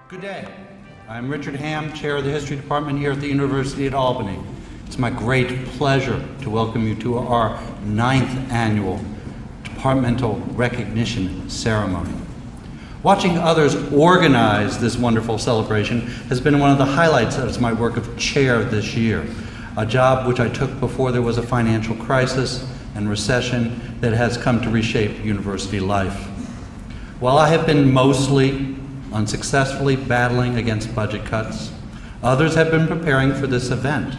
Good day. I'm Richard Ham, Chair of the History Department here at the University at Albany. It's my great pleasure to welcome you to our 9th annual Departmental Recognition Ceremony. Watching others organize this wonderful celebration has been one of the highlights of my work of chair this year, a job which I took before there was a financial crisis and recession that has come to reshape university life. While I have been mostly unsuccessfully battling against budget cuts, others have been preparing for this event.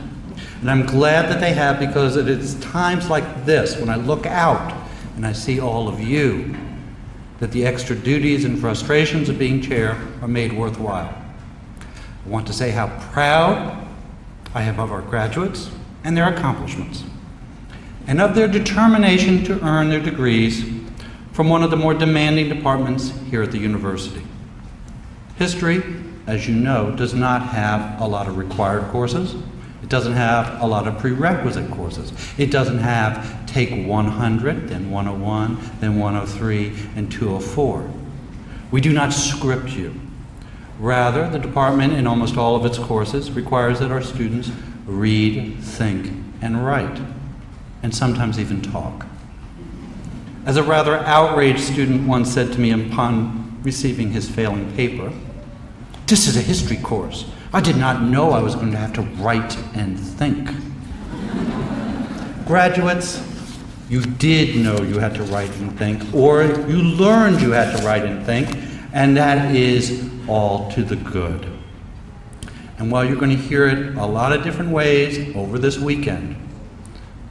And I'm glad that they have, because it is times like this when I look out and I see all of you that the extra duties and frustrations of being chair are made worthwhile. I want to say how proud I am of our graduates and their accomplishments, and of their determination to earn their degrees from one of the more demanding departments here at the university. History, as you know, does not have a lot of required courses. It doesn't have a lot of prerequisite courses. It doesn't have take 100, then 101, then 103, and 204. We do not script you. Rather, the department in almost all of its courses requires that our students read, think, and write, and sometimes even talk. As a rather outraged student once said to me upon receiving his failing paper, "This is a history course. I did not know I was going to have to write and think." Graduates, you did know you had to write and think, or you learned you had to write and think, and that is all to the good. And while you're going to hear it a lot of different ways over this weekend,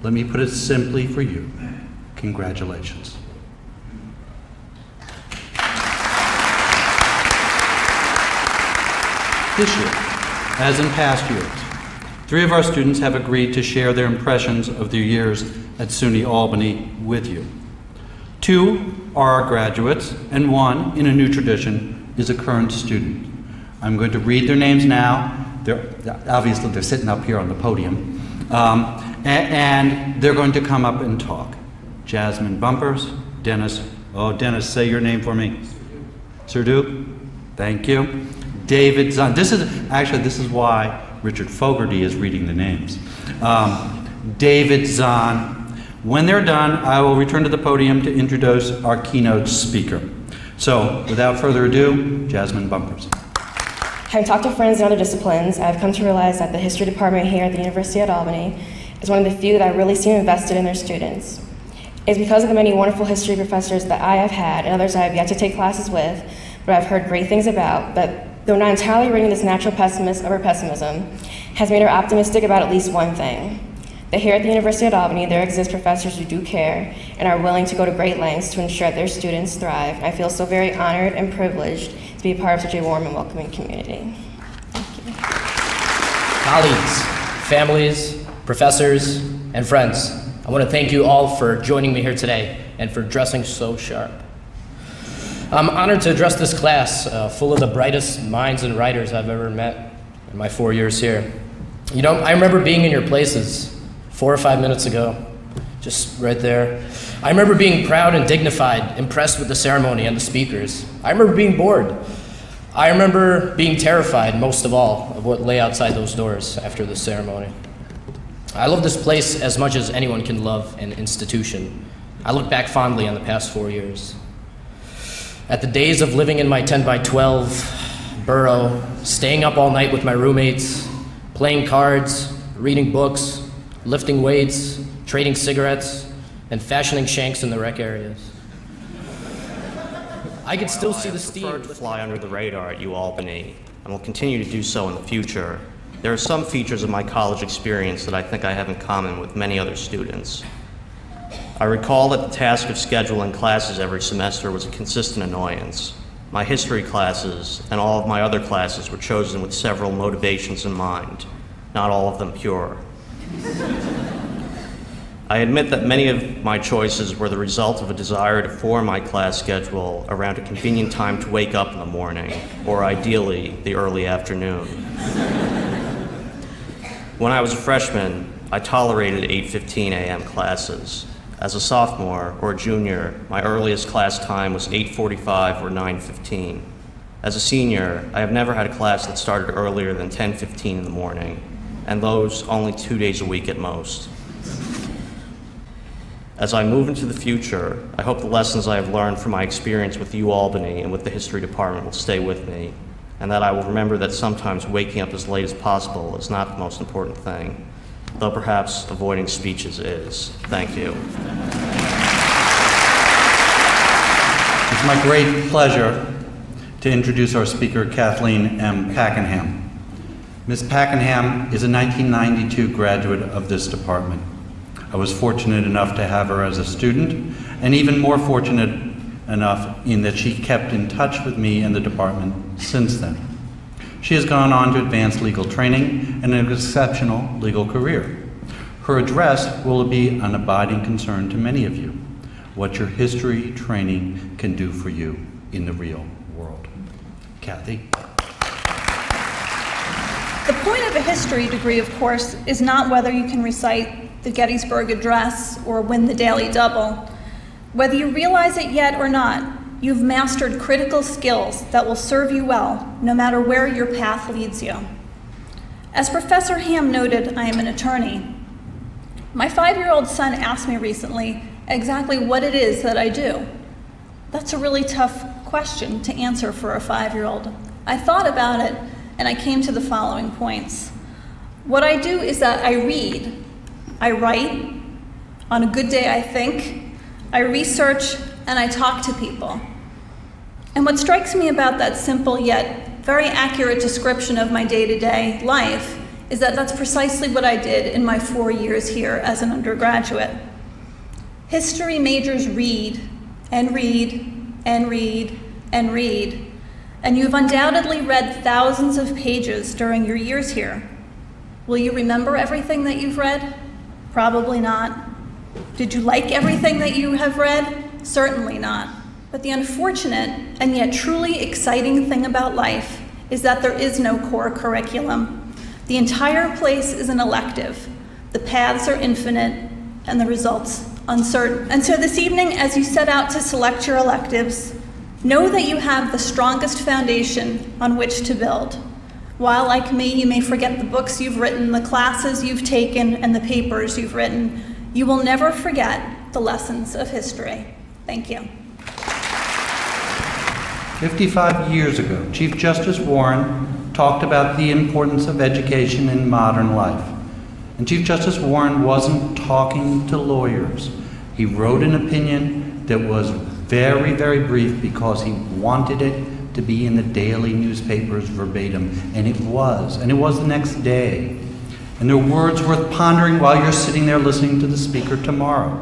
let me put it simply for you: congratulations. This year, as in past years, 3 of our students have agreed to share their impressions of their years at SUNY Albany with you. 2 are our graduates, and 1, in a new tradition, is a current student. I'm going to read their names now. Obviously, they're sitting up here on the podium. And they're going to come up and talk. Jasmine Bumpers, Dennis. Oh, Dennis, say your name for me. Sir Duke, thank you. David Zahn. This is why Richard Fogarty is reading the names. David Zahn. When they're done, I will return to the podium to introduce our keynote speaker. So, without further ado, Jasmine Bumpers. Having talked to friends in other disciplines, I've come to realize that the history department here at the University at Albany is one of the few that really seem invested in their students. It's because of the many wonderful history professors that I have had and others I have yet to take classes with, but I've heard great things about, that though not entirely ridding this natural pessimism, has made her optimistic about at least one thing: that here at the University at Albany there exist professors who do care and are willing to go to great lengths to ensure their students thrive. I feel so very honored and privileged to be a part of such a warm and welcoming community. Thank you. Colleagues, families, professors, and friends, I want to thank you all for joining me here today and for dressing so sharp. I'm honored to address this class full of the brightest minds and writers I've ever met in my 4 years here. You know, I remember being in your places 4 or 5 minutes ago, just right there. I remember being proud and dignified, impressed with the ceremony and the speakers. I remember being bored. I remember being terrified, most of all, of what lay outside those doors after the ceremony. I love this place as much as anyone can love an institution. I look back fondly on the past 4 years. At the days of living in my 10x12 burrow, staying up all night with my roommates, playing cards, reading books, lifting weights, trading cigarettes, and fashioning shanks in the rec areas. I could still see the steam. I prefer to fly under the radar at UAlbany, and will continue to do so in the future. There are some features of my college experience that I think I have in common with many other students. I recall that the task of scheduling classes every semester was a consistent annoyance. My history classes and all of my other classes were chosen with several motivations in mind, not all of them pure. I admit that many of my choices were the result of a desire to form my class schedule around a convenient time to wake up in the morning, or ideally, the early afternoon. When I was a freshman, I tolerated 8:15 a.m. classes. As a sophomore or a junior, my earliest class time was 8:45 or 9:15. As a senior, I have never had a class that started earlier than 10:15 in the morning, and those only 2 days a week at most. As I move into the future, I hope the lessons I have learned from my experience with UAlbany and with the history department will stay with me, and that I will remember that sometimes waking up as late as possible is not the most important thing, though perhaps avoiding speeches is. Thank you. It's my great pleasure to introduce our speaker, Kathleen M. Packenham. Ms. Packenham is a 1992 graduate of this department. I was fortunate enough to have her as a student, and even more fortunate enough in that she kept in touch with me and the department since then. She has gone on to advance legal training and an exceptional legal career. Her address will be an abiding concern to many of you, what your history training can do for you in the real world. Kathy? The point of a history degree, of course, is not whether you can recite the Gettysburg Address or win the Daily Double. Whether you realize it yet or not, you've mastered critical skills that will serve you well, no matter where your path leads you. As Professor Ham noted, I am an attorney. My 5-year-old son asked me recently exactly what it is that I do. That's a really tough question to answer for a 5-year-old. I thought about it, and I came to the following points. What I do is that I read, I write, on a good day I think, I research, and I talk to people. And what strikes me about that simple yet very accurate description of my day-to-day life is that that's precisely what I did in my 4 years here as an undergraduate. History majors read, and read, and read, and read, and you've undoubtedly read thousands of pages during your years here. Will you remember everything that you've read? Probably not. Did you like everything that you have read? Certainly not. But the unfortunate and yet truly exciting thing about life is that there is no core curriculum. The entire place is an elective. The paths are infinite and the results uncertain. And so this evening, as you set out to select your electives, know that you have the strongest foundation on which to build. While, like me, you may forget the books you've written, the classes you've taken, and the papers you've written, you will never forget the lessons of history. Thank you. 55 years ago, Chief Justice Warren talked about the importance of education in modern life. And Chief Justice Warren wasn't talking to lawyers. He wrote an opinion that was very, very brief because he wanted it to be in the daily newspapers verbatim, and it was the next day. And they're words worth pondering while you're sitting there listening to the speaker tomorrow.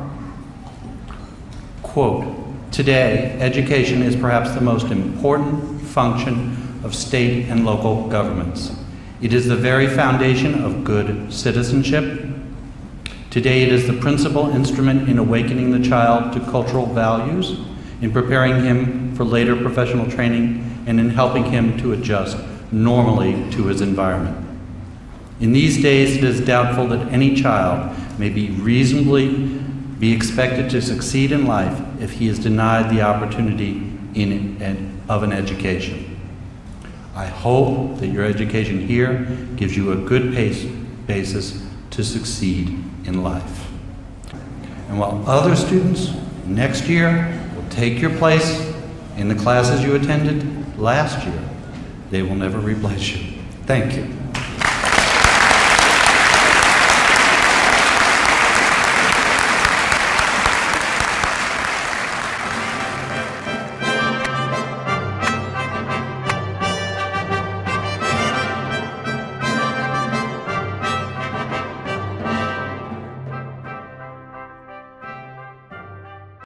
Quote, "Today, education is perhaps the most important function of state and local governments. It is the very foundation of good citizenship. Today, it is the principal instrument in awakening the child to cultural values, in preparing him for later professional training, and in helping him to adjust normally to his environment. In these days, it is doubtful that any child may reasonably be expected to succeed in life if he is denied the opportunity of an education. I hope that your education here gives you a good basis to succeed in life. And while other students next year will take your place in the classes you attended last year, they will never replace you. Thank you.